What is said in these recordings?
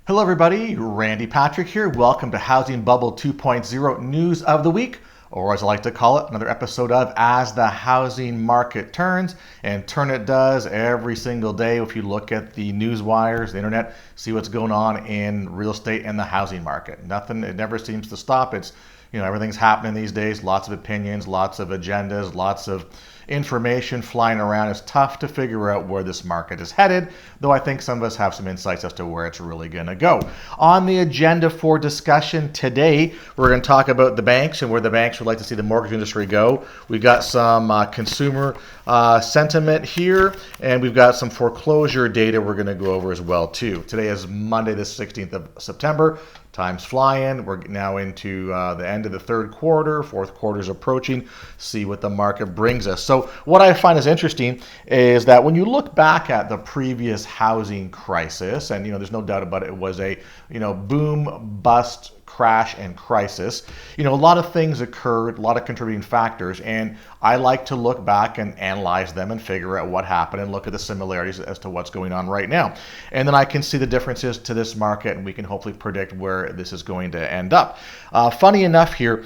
Hello everybody, Randy Patrick here. Welcome to Housing Bubble 2.0 News of the Week, or as I like to call it, another episode of As the Housing Market Turns. And turn it does every single day. If you look at the news wires, the internet, see what's going on in real estate and the housing market. It never seems to stop. Everything's happening these days, lots of opinions, lots of agendas, lots of information flying around. It's tough to figure out where this market is headed, though I think some of us have some insights as to where it's really going to go. On the agenda for discussion today, we're going to talk about the banks and where the banks would like to see the mortgage industry go. We've got some consumer sentiment here, and we've got some foreclosure data we're going to go over as well too. Today is Monday the 16th of September. Time's flying. We're now into the end of the third quarter. Fourth quarter is approaching. See what the market brings us. So what I find is interesting is that when you look back at the previous housing crisis, and there's no doubt about it, it was a boom, bust, crash and crisis. A lot of things occurred, a lot of contributing factors, and I like to look back and analyze them and figure out what happened and look at the similarities as to what's going on right now. And then I can see the differences to this market, and we can hopefully predict where this is going to end up. Funny enough here,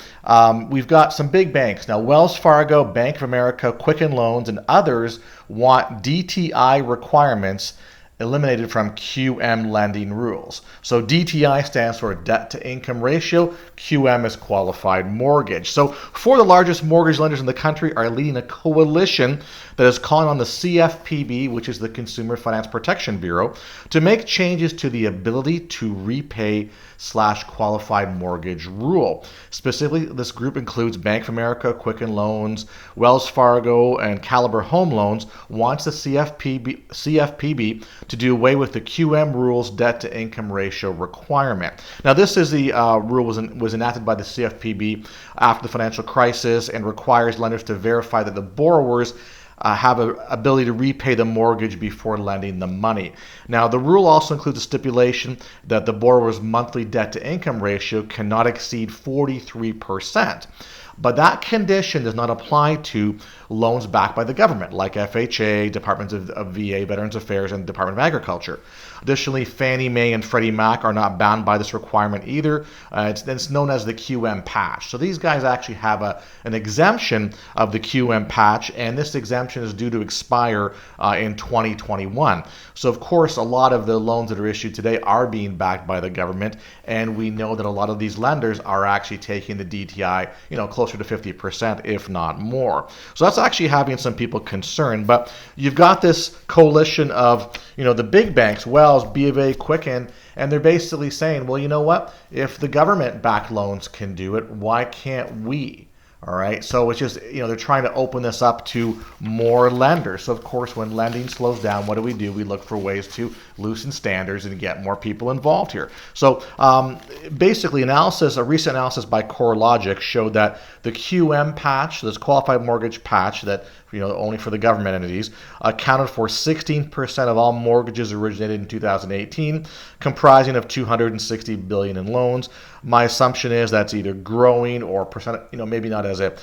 we've got some big banks. Now, Wells Fargo, Bank of America, Quicken Loans, and others want DTI requirements eliminated from QM lending rules. So DTI stands for debt to income ratio. QM is qualified mortgage. So four of the largest mortgage lenders in the country are leading a coalition that is calling on the CFPB, which is the Consumer Finance Protection Bureau, to make changes to the ability to repay / qualified mortgage rule. Specifically, this group includes Bank of America, Quicken Loans, Wells Fargo, and Caliber Home Loans wants the CFPB to do away with the QM rules debt to income ratio requirement. Now, this is the rule was enacted by the CFPB after the financial crisis and requires lenders to verify that the borrowers have an ability to repay the mortgage before lending the money. Now, the rule also includes a stipulation that the borrower's monthly debt to income ratio cannot exceed 43%. But that condition does not apply to loans backed by the government, like FHA, Departments of VA, Veterans Affairs, and Department of Agriculture. Additionally, Fannie Mae and Freddie Mac are not bound by this requirement either. It's known as the QM patch. So these guys actually have an exemption of the QM patch, and this exemption is due to expire in 2021. So, of course, a lot of the loans that are issued today are being backed by the government, and we know that a lot of these lenders are actually taking the DTI, closer to 50%, if not more. So that's actually having some people concerned. But you've got this coalition of, the big banks, Wells, B of A, Quicken, and they're basically saying, well, you know what? If the government-backed loans can do it, why can't we? All right, so it's just, they're trying to open this up to more lenders. So, of course, when lending slows down, what do? We look for ways to loosen standards and get more people involved here. So, basically, a recent analysis by CoreLogic showed that the QM patch, this qualified mortgage patch that only for the government entities, accounted for 16% of all mortgages originated in 2018, comprising of $260 billion in loans. My assumption is that's either growing or percent, maybe not as a,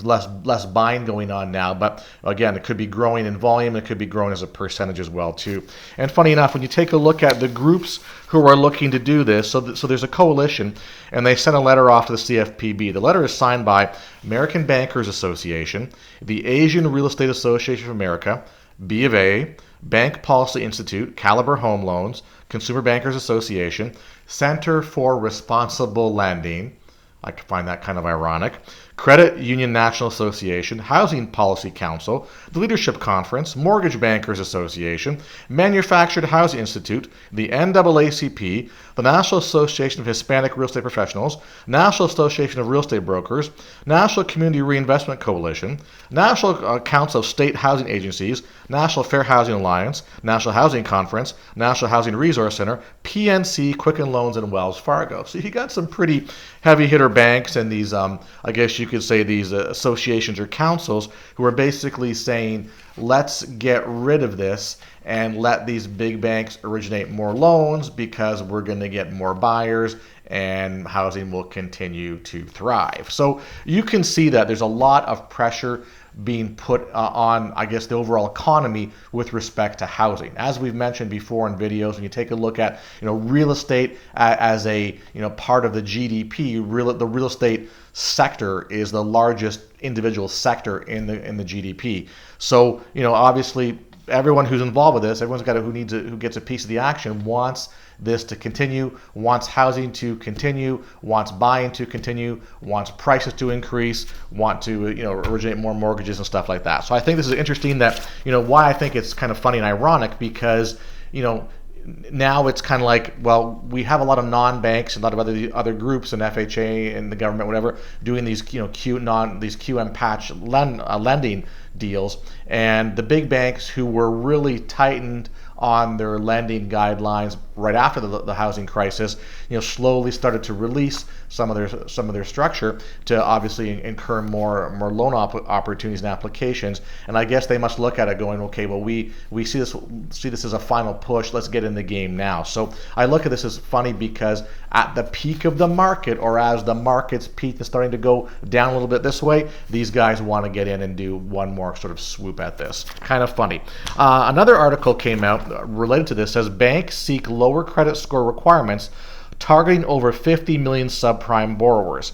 less buying going on now, but again, it could be growing in volume, it could be growing as a percentage as well too. And funny enough, when you take a look at the groups who are looking to do this, so there's a coalition, and they sent a letter off to the CFPB. The letter is signed by American Bankers Association, the Asian Real Estate Association of America, B of A, Bank Policy Institute, Caliber Home Loans, Consumer Bankers Association, Center for Responsible Lending, I find that kind of ironic, Credit Union National Association, Housing Policy Council, the Leadership Conference, Mortgage Bankers Association, Manufactured Housing Institute, the NAACP, the National Association of Hispanic Real Estate Professionals, National Association of Real Estate Brokers, National Community Reinvestment Coalition, National Council of State Housing Agencies, National Fair Housing Alliance, National Housing Conference, National Housing Resource Center, PNC, Quicken Loans, and Wells Fargo. So you got some pretty heavy hitter banks and these, I guess you could say these associations or councils who are basically saying, let's get rid of this and let these big banks originate more loans because we're going to get more buyers and housing will continue to thrive. So you can see that there's a lot of pressure being put on, I guess, the overall economy with respect to housing. As we've mentioned before in videos, when you take a look at real estate as a part of the GDP, the real estate sector is the largest individual sector in the GDP. So obviously everyone who's involved with this, who gets a piece of the action wants this to continue, wants housing to continue, wants buying to continue, wants prices to increase, want to originate more mortgages and stuff like that. So I think this is interesting that why I think it's kind of funny and ironic, because now it's kind of like, well, we have a lot of non-banks and a lot of other groups and FHA and the government, whatever, doing these QM patch lending deals, and the big banks who were really tightened on their lending guidelines right after the housing crisis, slowly started to release some of their structure to obviously incur more loan opportunities and applications. And I guess they must look at it going, okay, well, we see this as a final push. Let's get in the game now. So I look at this as funny because at the peak of the market, or as the market's peak and starting to go down a little bit this way, these guys want to get in and do one more sort of swoop at this. Kind of funny. Another article came out related to this, says banks seek lower credit score requirements targeting over 50 million subprime borrowers.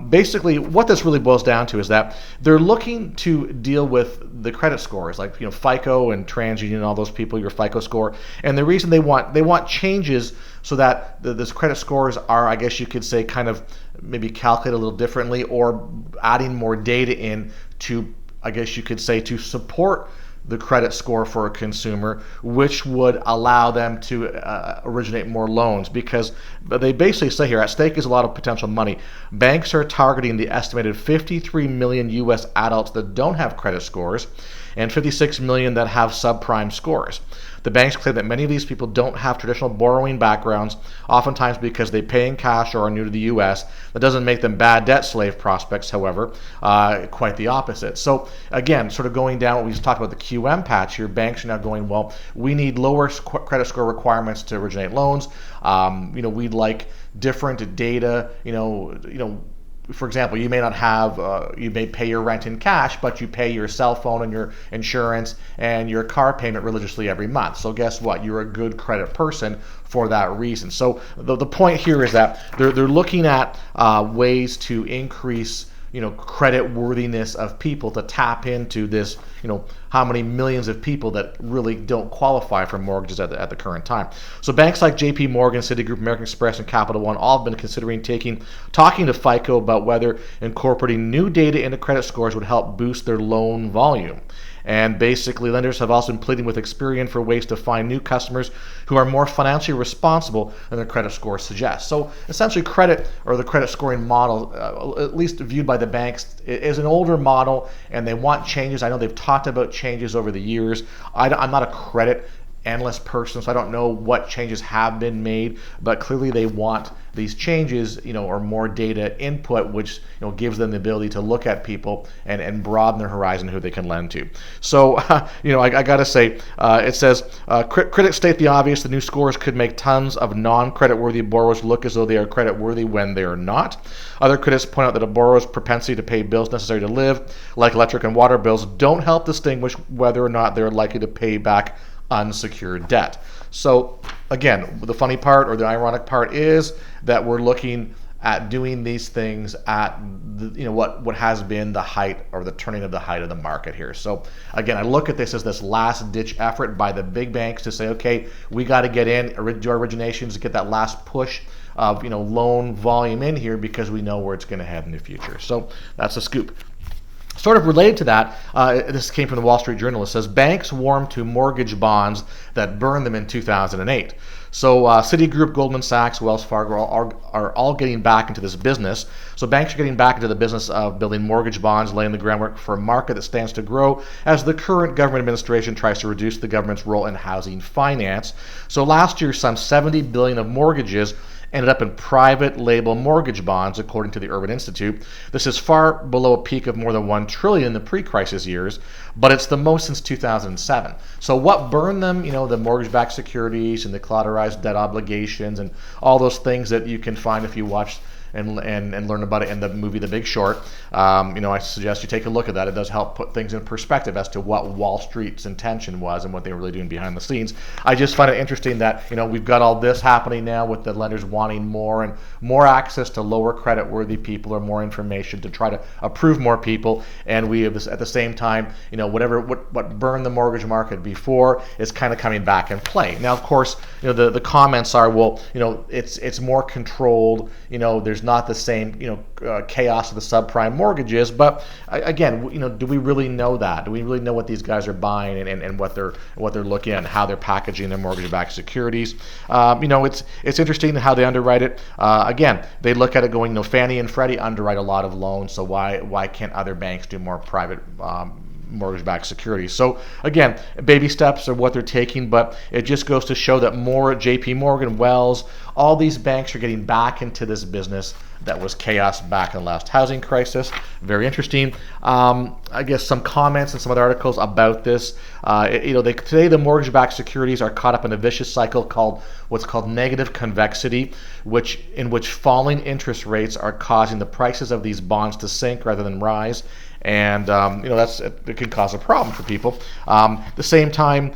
Basically, what this really boils down to is that they're looking to deal with the credit scores, like FICO and TransUnion and all those people, your FICO score. And the reason they want changes so that this credit scores are, I guess you could say, kind of maybe calculated a little differently, or adding more data in to, I guess you could say, to support the credit score for a consumer, which would allow them to originate more loans, because they basically say here, at stake is a lot of potential money. Banks are targeting the estimated 53 million U.S. adults that don't have credit scores and 56 million that have subprime scores. The banks claim that many of these people don't have traditional borrowing backgrounds, oftentimes because they pay in cash or are new to the U.S. That doesn't make them bad debt slave prospects, however, quite the opposite. So again, sort of going down what we just talked about, the QM patch here, banks are now going, well, we need lower credit score requirements to originate loans. We'd like different data, for example, you may not have, you may pay your rent in cash, but you pay your cell phone and your insurance and your car payment religiously every month. So guess what? You're a good credit person for that reason. So the point here is that they're looking at ways to increase credit worthiness of people, to tap into this, how many millions of people that really don't qualify for mortgages at the current time. So banks like JP Morgan, Citigroup, American Express, and Capital One all have been considering talking to FICO about whether incorporating new data into credit scores would help boost their loan volume. And basically, lenders have also been pleading with Experian for ways to find new customers who are more financially responsible than their credit score suggests. So essentially, credit, or the credit scoring model, at least viewed by the banks, is an older model, and they want changes. I know they've talked about changes over the years. I'm not a credit analyst person, so I don't know what changes have been made, but clearly they want these changes, or more data input, which gives them the ability to look at people and broaden their horizon who they can lend to. So I gotta say, it says critics state the obvious: the new scores could make tons of non-credit worthy borrowers look as though they are credit worthy when they are not. Other critics point out that a borrower's propensity to pay bills necessary to live, like electric and water bills, don't help distinguish whether or not they're likely to pay back unsecured debt. So again, the funny part, or the ironic part, is that we're looking at doing these things at what has been the height, or the turning of the height of the market here. So again, I look at this as this last ditch effort by the big banks to say, okay, we got to get in, do our originations, get that last push of loan volume in here, because we know where it's going to head in the future. So that's a scoop. Sort of related to that, this came from the Wall Street Journal. It says banks warm to mortgage bonds that burned them in 2008. So Citigroup, Goldman Sachs, Wells Fargo are all getting back into this business. So banks are getting back into the business of building mortgage bonds, laying the groundwork for a market that stands to grow as the current government administration tries to reduce the government's role in housing finance. So last year, some $70 billion of mortgages ended up in private label mortgage bonds, according to the Urban Institute. This is far below a peak of more than $1 trillion in the pre-crisis years, but it's the most since 2007. So what burned them? The mortgage-backed securities and the collateralized debt obligations and all those things that you can find if you watch and learn about it in the movie The Big Short. I suggest you take a look at that. It does help put things in perspective as to what Wall Street's intention was and what they were really doing behind the scenes. I just find it interesting that we've got all this happening now with the lenders wanting more and more access to lower credit worthy people or more information to try to approve more people, and we have this at the same time, what burned the mortgage market before is kind of coming back in play. Now, of course, the comments are, well, it's more controlled, there's not the same chaos of the subprime mortgages, but again, do we really know that? Do we really know what these guys are buying and what they're looking at and how they're packaging their mortgage-backed securities? It's interesting how they underwrite it. Again, they look at it going, Fannie and Freddie underwrite a lot of loans, so why can't other banks do more private mortgage-backed securities? So again, baby steps are what they're taking, but it just goes to show that more JP Morgan, Wells, all these banks are getting back into this business that was chaos back in the last housing crisis. Very interesting. I guess some comments and some other articles about this. Today the mortgage-backed securities are caught up in a vicious cycle called what's called negative convexity, in which falling interest rates are causing the prices of these bonds to sink rather than rise. And it can cause a problem for people. At the same time,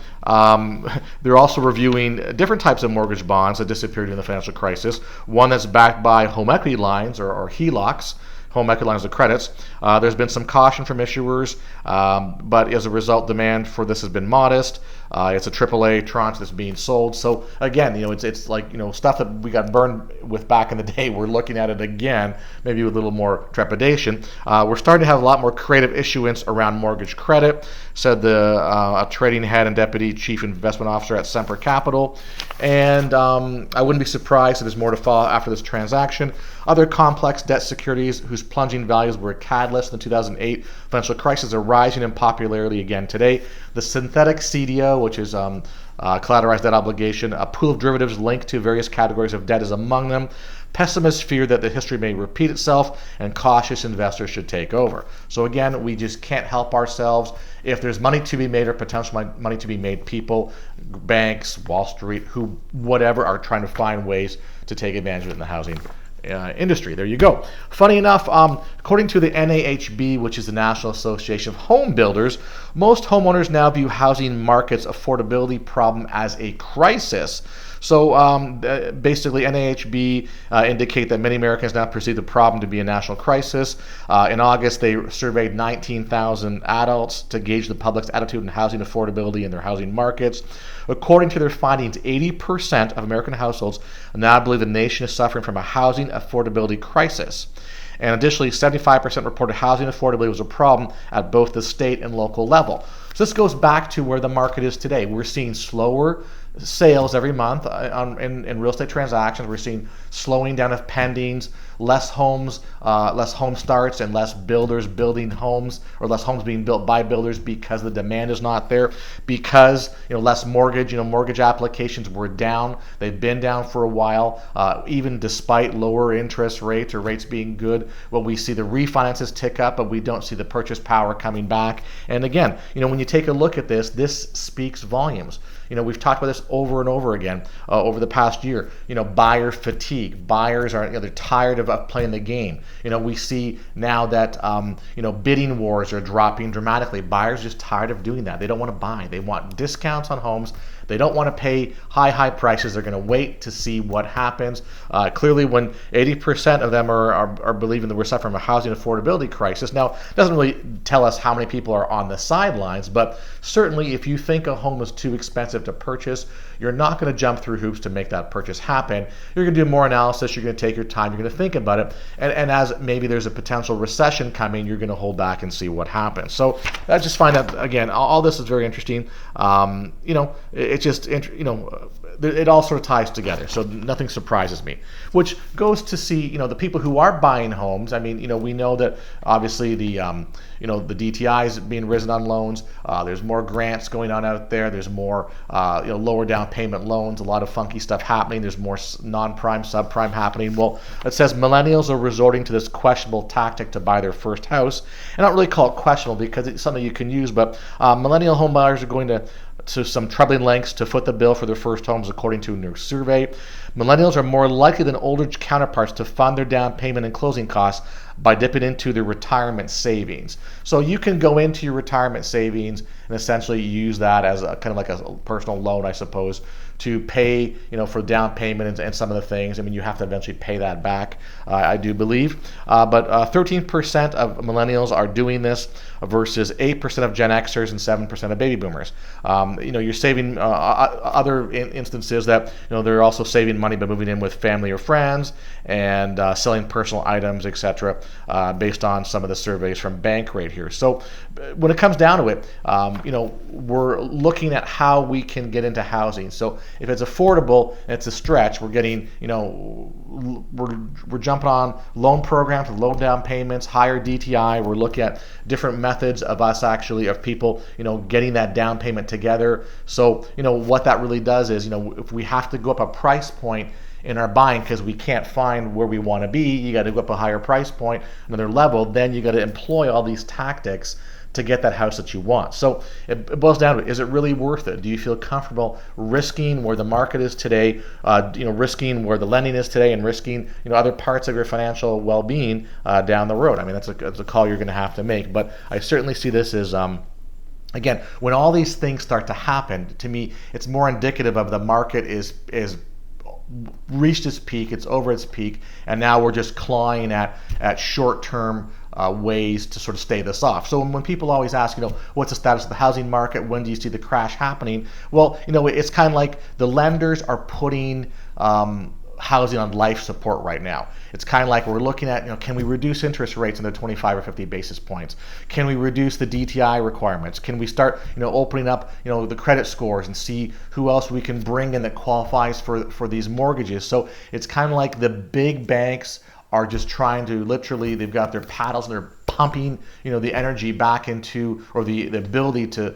they're also reviewing different types of mortgage bonds that disappeared during the financial crisis. One that's backed by home equity lines or HELOCs, home equity lines of credits. There's been some caution from issuers, but as a result, demand for this has been modest. It's a AAA tranche that's being sold. So again, it's like stuff that we got burned with back in the day. We're looking at it again, maybe with a little more trepidation. We're starting to have a lot more creative issuance around mortgage credit, said a trading head and deputy chief investment officer at Semper Capital. And I wouldn't be surprised if there's more to follow after this transaction. Other complex debt securities whose plunging values were a catalyst in the 2008 financial crisis are rising in popularity again today. The synthetic CDO, which is collateralized debt obligation, a pool of derivatives linked to various categories of debt is among them. Pessimists fear that the history may repeat itself, and cautious investors should take over. So again, we just can't help ourselves. If there's money to be made or potential money to be made, people, banks, Wall Street, whatever, are trying to find ways to take advantage of it in the housing industry. There you go. Funny enough, according to the NAHB, which is the National Association of Home Builders, most homeowners now view housing market's affordability problem as a crisis. So basically, NAHB indicate that many Americans now perceive the problem to be a national crisis. In August, they surveyed 19,000 adults to gauge the public's attitude in housing affordability in their housing markets. According to their findings, 80% of American households now believe the nation is suffering from a housing affordability crisis. And additionally, 75% reported housing affordability was a problem at both the state and local level. So this goes back to where the market is today. We're seeing slower sales every month in real estate transactions. We're seeing slowing down of pendings, less home starts, and less builders building homes, or less homes being built by builders because the demand is not there. Because less mortgage, mortgage applications were down. They've been down for a while, even despite lower interest rates or rates being good. Well, we see the refinances tick up, but we don't see the purchase power coming back. And again, when you take a look at this speaks volumes. We've talked about this over and over again over the past year. Buyer fatigue. Buyers are they're tired of playing the game. We see now that bidding wars are dropping dramatically. Buyers are just tired of doing that. They don't want to buy. They want discounts on homes. They don't want to pay high prices. They're going to wait to see what happens. Clearly, when 80% of them are believing that we're suffering from a housing affordability crisis. Now, it doesn't really tell us how many people are on the sidelines, but certainly if you think a home is too expensive to purchase, you're not going to jump through hoops to make that purchase happen. You're going to do more analysis. You're going to take your time. You're going to think about it. And as maybe there's a potential recession coming, you're going to hold back and see what happens. So I just find that, again, all this is very interesting. It all sort of ties together, so nothing surprises me. Which goes to see, the people who are buying homes. I mean, we know that obviously the DTI is being risen on loans. There's more grants going on out there. There's more lower down payment loans. A lot of funky stuff happening. There's more non-prime, subprime happening. Well, it says millennials are resorting to this questionable tactic to buy their first house. And I don't really call it questionable because it's something you can use, but millennial home buyers are going to to some troubling lengths to foot the bill for their first homes, according to a new survey. Millennials are more likely than older counterparts to fund their down payment and closing costs by dipping into their retirement savings. So you can go into your retirement savings and essentially use that as a kind of like a personal loan, I suppose, to pay, for down payment and some of the things. I mean, you have to eventually pay that back, I do believe. But 13% of millennials are doing this versus 8% of Gen Xers and 7% of baby boomers. You're saving other instances that, they're also saving money by moving in with family or friends and selling personal items, etc., based on some of the surveys from Bankrate here. So when it comes down to it, we're looking at how we can get into housing. So if it's affordable and it's a stretch, we're getting, we're jumping on loan programs with low down payments, higher DTI. We're looking at different methods of people, getting that down payment together. So, what that really does is, if we have to go up a price point in our buying because we can't find where we want to be, you got to go up a higher price point, another level, then you got to employ all these tactics to get that house that you want. So it boils down to, is it really worth it? Do you feel comfortable risking where the market is today, risking where the lending is today, and risking other parts of your financial well-being down the road? I mean, that's a call you're going to have to make. But I certainly see this as again, when all these things start to happen, to me, it's more indicative of the market is reached its peak, it's over its peak, and now we're just clawing at short-term ways to sort of stay this off. So when people always ask, what's the status of the housing market? When do you see the crash happening? Well, it's kind of like the lenders are putting housing on life support right now. It's kind of like we're looking at, can we reduce interest rates under 25 or 50 basis points? Can we reduce the DTI requirements? Can we start, opening up, the credit scores and see who else we can bring in that qualifies for these mortgages? So it's kind of like the big banks are just trying to literally, they've got their paddles and they're pumping, the energy back into, or the ability to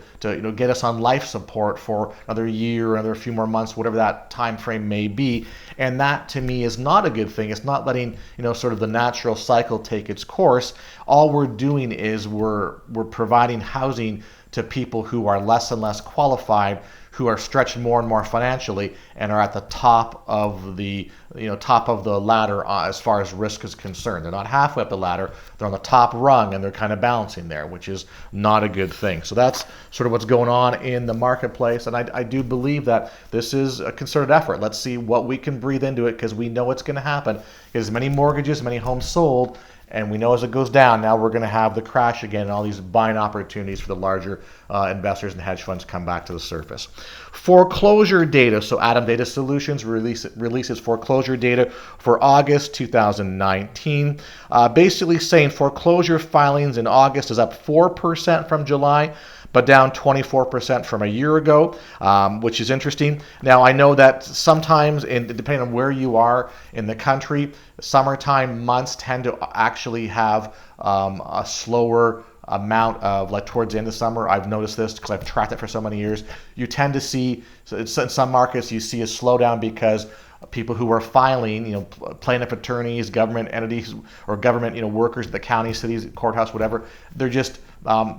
get us on life support for another year, another few more months, whatever that time frame may be. And that to me is not a good thing. It's not letting, sort of the natural cycle take its course. All we're doing is we're providing housing to people who are less and less qualified, who are stretched more and more financially, and are at the top of the ladder as far as risk is concerned. They're not halfway up the ladder; they're on the top rung, and they're kind of balancing there, which is not a good thing. So that's sort of what's going on in the marketplace, and I do believe that this is a concerted effort. Let's see what we can breathe into it, because we know it's going to happen. There's many mortgages, many homes sold. And we know as it goes down, now we're going to have the crash again, and all these buying opportunities for the larger investors and hedge funds come back to the surface. Foreclosure data. So Adam Data Solutions releases foreclosure data for August 2019, basically saying foreclosure filings in August is up 4% from July, but down 24% from a year ago, which is interesting. Now, I know that sometimes, depending on where you are in the country, summertime months tend to actually have a slower amount of, like towards the end of summer. I've noticed this because I've tracked it for so many years. You tend to see, so in some markets, you see a slowdown because people who are filing, plaintiff attorneys, government entities, or government, workers at the county, cities, courthouse, whatever, they're just,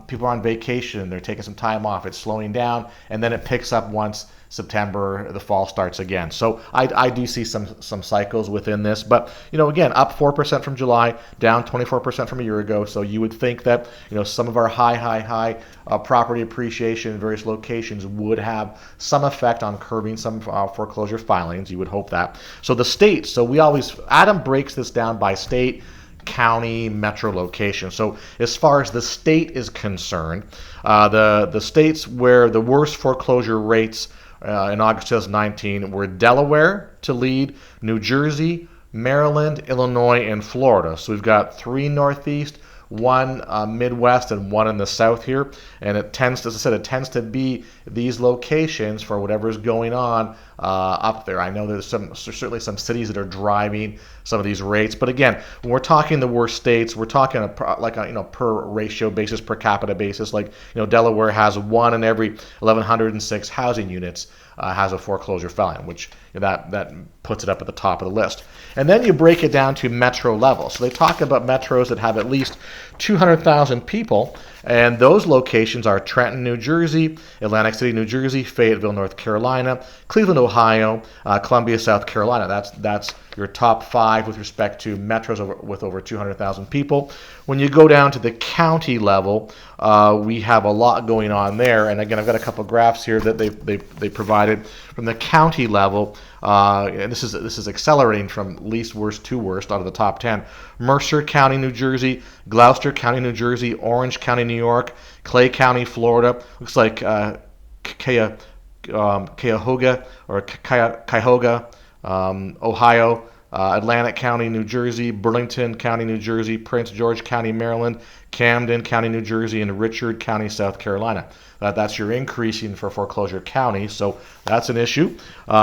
people are on vacation, they're taking some time off, it's slowing down, and then it picks up once September, the fall starts again. So I do see some cycles within this, but again, up 4% from July, down 24% from a year ago. So you would think that some of our high property appreciation in various locations would have some effect on curbing some foreclosure filings. You would hope that. So the states. So Adam breaks this down by state, county, metro location. So as far as the state is concerned, the states where the worst foreclosure rates in August 2019 were Delaware to lead, New Jersey, Maryland, Illinois, and Florida. So we've got 3 Northeast, 1 Midwest, and 1 in the South here. And it tends, as I said, it tends to be these locations for whatever is going on up there. I know there's certainly some cities that are driving some of these rates, but again, when we're talking the worst states, we're talking per ratio basis, per capita basis. Like Delaware has 1 in every 1,106 housing units. has a foreclosure filing, which that puts it up at the top of the list. And then you break it down to metro level. So they talk about metros that have at least 200,000 people, and those locations are Trenton, New Jersey, Atlantic City, New Jersey, Fayetteville, North Carolina, Cleveland, Ohio, Columbia, South Carolina. That's your top 5 with respect to metros with over 200,000 people. When you go down to the county level, we have a lot going on there. And again, I've got a couple graphs here that they provided from the county level. And this is accelerating from least worst to worst out of the top 10. Mercer County, New Jersey, Gloucester County, New Jersey, Orange County, New York, Clay County, Florida. Looks like Cuyahoga, Ohio, Atlantic County, New Jersey, Burlington County, New Jersey, Prince George County, Maryland, Camden County, New Jersey, and Richard County, South Carolina. That's your increasing for foreclosure counties, so that's an issue.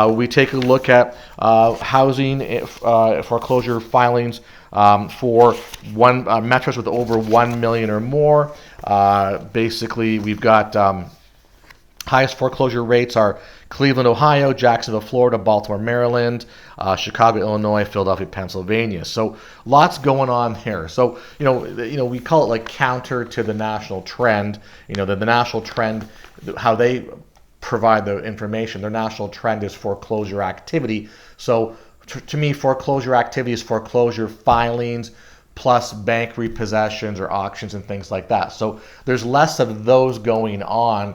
We take a look at housing foreclosure filings for metros with over 1 million or more. Basically, we've got highest foreclosure rates are Cleveland, Ohio, Jacksonville, Florida, Baltimore, Maryland, Chicago, Illinois, Philadelphia, Pennsylvania. So lots going on here. So we call it like counter to the national trend. The national trend, how they provide the information. Their national trend is foreclosure activity. So to me, foreclosure activity is foreclosure filings plus bank repossessions or auctions and things like that. So there's less of those going on,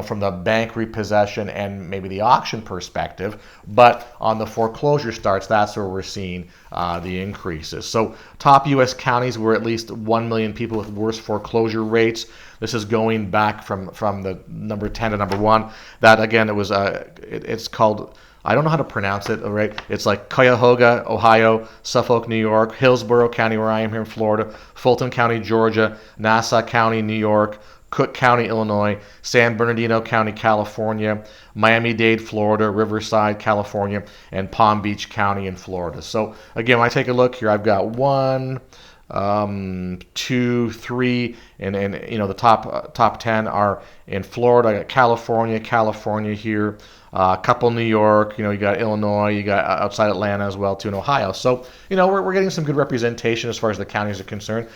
from the bank repossession and maybe the auction perspective, but on the foreclosure starts, that's where we're seeing the increases. So top U.S. counties were at least 1 million people with worse foreclosure rates. This is going back from the number 10 to number 1. That again, it was it's called, I don't know how to pronounce it, all right? It's like Cuyahoga, Ohio, Suffolk, New York, Hillsborough County, where I am here in Florida, Fulton County, Georgia, Nassau County, New York, Cook County, Illinois, San Bernardino County, California, Miami-Dade, Florida, Riverside, California, and Palm Beach County in Florida. So again, when I take a look here, I've got 1, 2, 3, and the top 10 are in Florida. I got California here, a couple New York. You got Illinois, you got outside Atlanta as well too, in Ohio. So we're getting some good representation as far as the counties are concerned.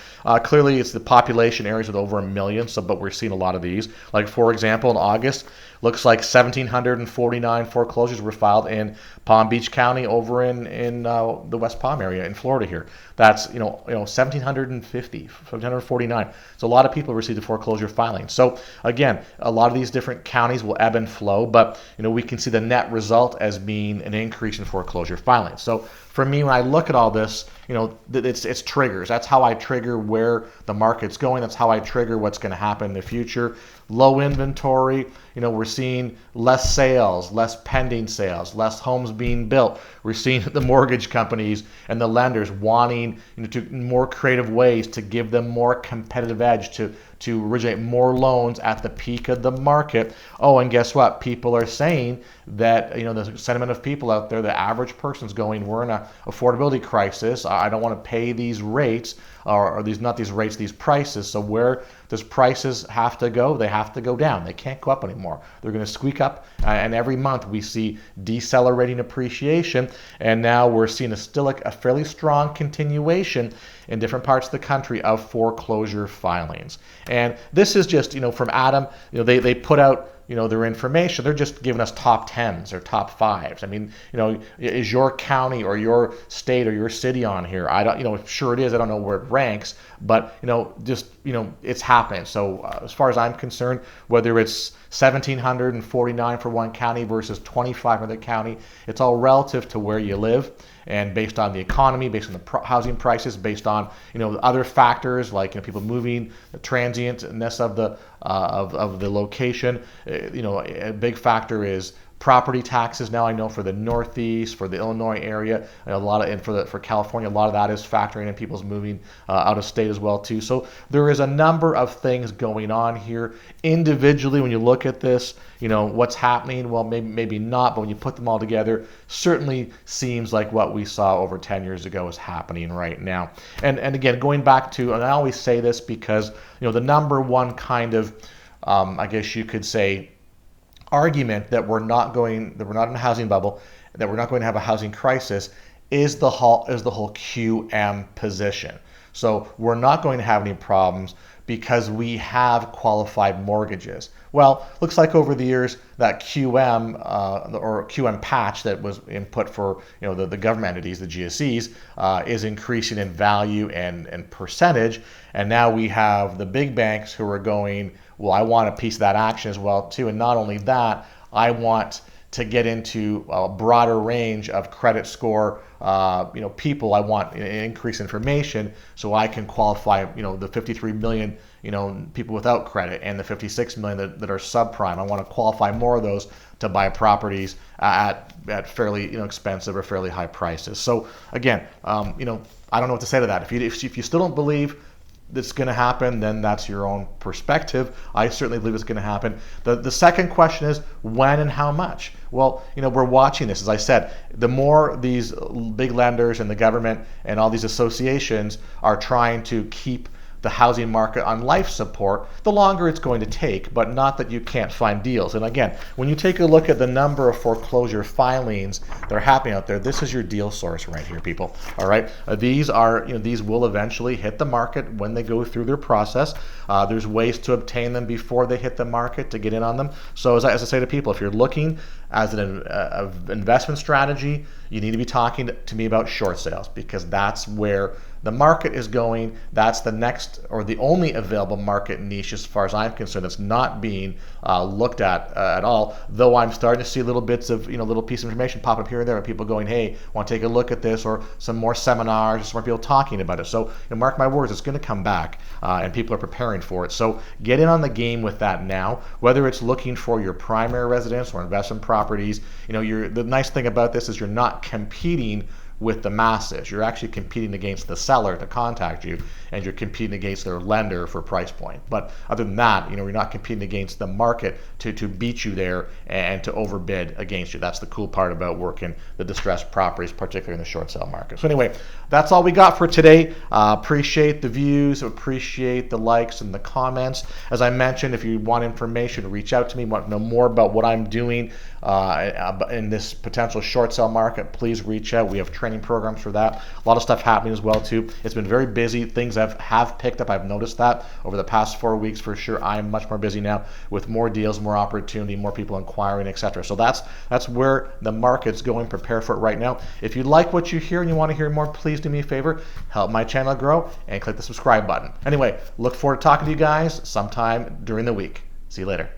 Clearly, it's the population areas with over 1 million. But we're seeing a lot of these. Like for example, in August, looks like 1,749 foreclosures were filed in Palm Beach County over in the West Palm area in Florida here. That's 1,749. So a lot of people received a foreclosure filing. So again, a lot of these different counties will ebb and flow, but we can see the net result as being an increase in foreclosure filings. So for me, when I look at all this, it's triggers. That's how I trigger where the market's going. That's how I trigger what's going to happen in the future. Low inventory. We're seeing less sales, less pending sales, less homes being built. We're seeing the mortgage companies and the lenders wanting to more creative ways to give them more competitive edge to originate more loans at the peak of the market. Oh, and guess what? People are saying that the sentiment of people out there, the average person's going, we're in an affordability crisis. I don't want to pay these rates, or these prices. So where does prices have to go? They have to go down. They can't go up anymore. They're going to squeak up, and every month we see decelerating appreciation, and now we're seeing a fairly strong continuation in different parts of the country of foreclosure filings. And this is just, from Adam, they put out their information. They're just giving us top 10s or top 5s. I mean, is your county or your state or your city on here? I don't, sure it is. I don't know where it ranks, but it's happening. So as far as I'm concerned, whether it's 1,749 for one county versus 25 for the county, it's all relative to where you live, and based on the economy, based on the housing prices, based on other factors like people moving, the transientness of the location. A big factor is property taxes. Now I know for the Northeast, for the Illinois area, for California, a lot of that is factoring in people's moving out of state as well too. So there is a number of things going on here. Individually, when you look at this, what's happening, well, maybe not, but when you put them all together, certainly seems like what we saw over 10 years ago is happening right now. And again, going back to, and I always say this because the number one kind of, I guess you could say, argument that we're not in a housing bubble, that we're not going to have a housing crisis, is the whole QM position. So we're not going to have any problems because we have qualified mortgages. Well, looks like over the years that QM or QM patch that was input for the government entities, the GSEs, is increasing in value and percentage, and now we have the big banks who are going, well, I want a piece of that action as well too, and not only that, I want to get into a broader range of credit score people. I want increased information so I can qualify the 53 million people without credit and the 56 million that are subprime. I want to qualify more of those to buy properties at fairly expensive or fairly high prices. So again, I don't know what to say to that. If you still don't believe that's going to happen, then that's your own perspective. I certainly believe it's going to happen. The second question is when and how much. Well, we're watching this. As I said, the more these big lenders and the government and all these associations are trying to keep the housing market on life support, the longer it's going to take, but not that you can't find deals. And again, when you take a look at the number of foreclosure filings that are happening out there, this is your deal source right here, people. All right, these will eventually hit the market when they go through their process. There's ways to obtain them before they hit the market to get in on them. So as I say to people, if you're looking as an investment strategy, you need to be talking to me about short sales, because that's where the market is going. That's the next or the only available market niche, as far as I'm concerned, that's not being looked at all. Though I'm starting to see little bits of little piece of information pop up here and there, of people going, "Hey, want to take a look at this?" or some more seminars, some more people talking about it. So mark my words, it's going to come back, and people are preparing for it. So get in on the game with that now. Whether it's looking for your primary residence or investment properties, the nice thing about this is you're not competing with the masses. You're actually competing against the seller to contact you, and you're competing against their lender for price point. But other than that, you're not competing against the market to beat you there and to overbid against you. That's the cool part about working the distressed properties, particularly in the short sale market. So anyway, that's all we got for today. Appreciate the views, appreciate the likes and the comments. As I mentioned, if you want information, reach out to me, want to know more about what I'm doing in this potential short sale market, please reach out. We have training programs for that. A lot of stuff happening as well too. It's been very busy. Things have picked up. I've noticed that over the past 4 weeks for sure. I'm much more busy now with more deals, more opportunity, more people inquiring, etc. So that's where the market's going. Prepare for it right now. If you like what you hear and you want to hear more, please do me a favor, help my channel grow and click the subscribe button. Anyway, look forward to talking to you guys sometime during the week. See you later.